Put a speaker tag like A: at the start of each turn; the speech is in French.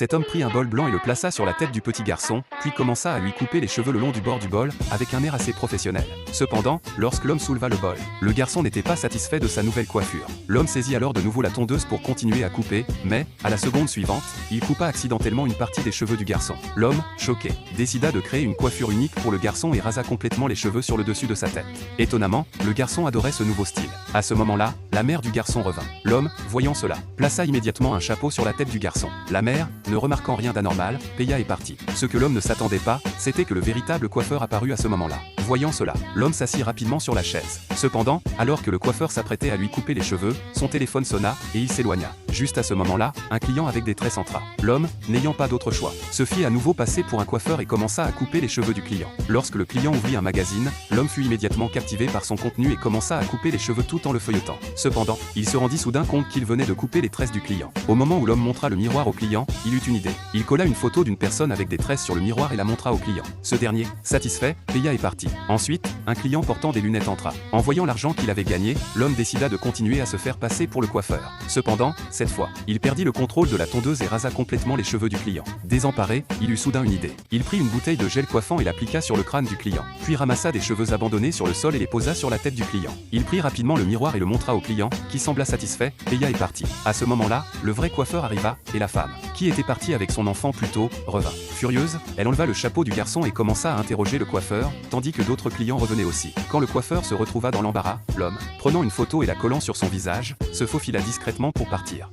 A: Cet homme prit un bol blanc et le plaça sur la tête du petit garçon, puis commença à lui couper les cheveux le long du bord du bol, avec un air assez professionnel. Cependant, lorsque l'homme souleva le bol, le garçon n'était pas satisfait de sa nouvelle coiffure. L'homme saisit alors de nouveau la tondeuse pour continuer à couper, mais, à la seconde suivante, il coupa accidentellement une partie des cheveux du garçon. L'homme, choqué, décida de créer une coiffure unique pour le garçon et rasa complètement les cheveux sur le dessus de sa tête. Étonnamment, le garçon adorait ce nouveau style. À ce moment-là, la mère du garçon revint. L'homme, voyant cela, plaça immédiatement un chapeau sur la tête du garçon. La mère, ne remarquant rien d'anormal, paya et partit. Ce que l'homme ne s'attendait pas, c'était que le véritable coiffeur apparut à ce moment-là. Voyant cela, l'homme s'assit rapidement sur la chaise. Cependant, alors que le coiffeur s'apprêtait à lui couper les cheveux, son téléphone sonna, et il s'éloigna. Juste à ce moment-là, un client avec des tresses entra. L'homme, n'ayant pas d'autre choix, se fit à nouveau passer pour un coiffeur et commença à couper les cheveux du client. Lorsque le client ouvrit un magazine, l'homme fut immédiatement captivé par son contenu et commença à couper les cheveux tout en le feuilletant. Cependant, il se rendit soudain compte qu'il venait de couper les tresses du client. Au moment où l'homme montra le miroir au client, il eut une idée. Il colla une photo d'une personne avec des tresses sur le miroir et la montra au client. Ce dernier, satisfait, paya et partit. Ensuite, un client portant des lunettes entra. En voyant l'argent qu'il avait gagné, l'homme décida de continuer à se faire passer pour le coiffeur. Cependant, cette fois, il perdit le contrôle de la tondeuse et rasa complètement les cheveux du client. Désemparé, il eut soudain une idée. Il prit une bouteille de gel coiffant et l'appliqua sur le crâne du client, puis ramassa des cheveux abandonnés sur le sol et les posa sur la tête du client. Il prit rapidement le miroir et le montra au client, qui sembla satisfait, paya et partit. À ce moment-là, le vrai coiffeur arriva, et la femme, qui était partie avec son enfant plus tôt, revint. Furieuse, elle enleva le chapeau du garçon et commença à interroger le coiffeur, tandis que d'autres clients revenaient aussi. Quand le coiffeur se retrouva dans l'embarras, l'homme, prenant une photo et la collant sur son visage, se faufila discrètement pour partir.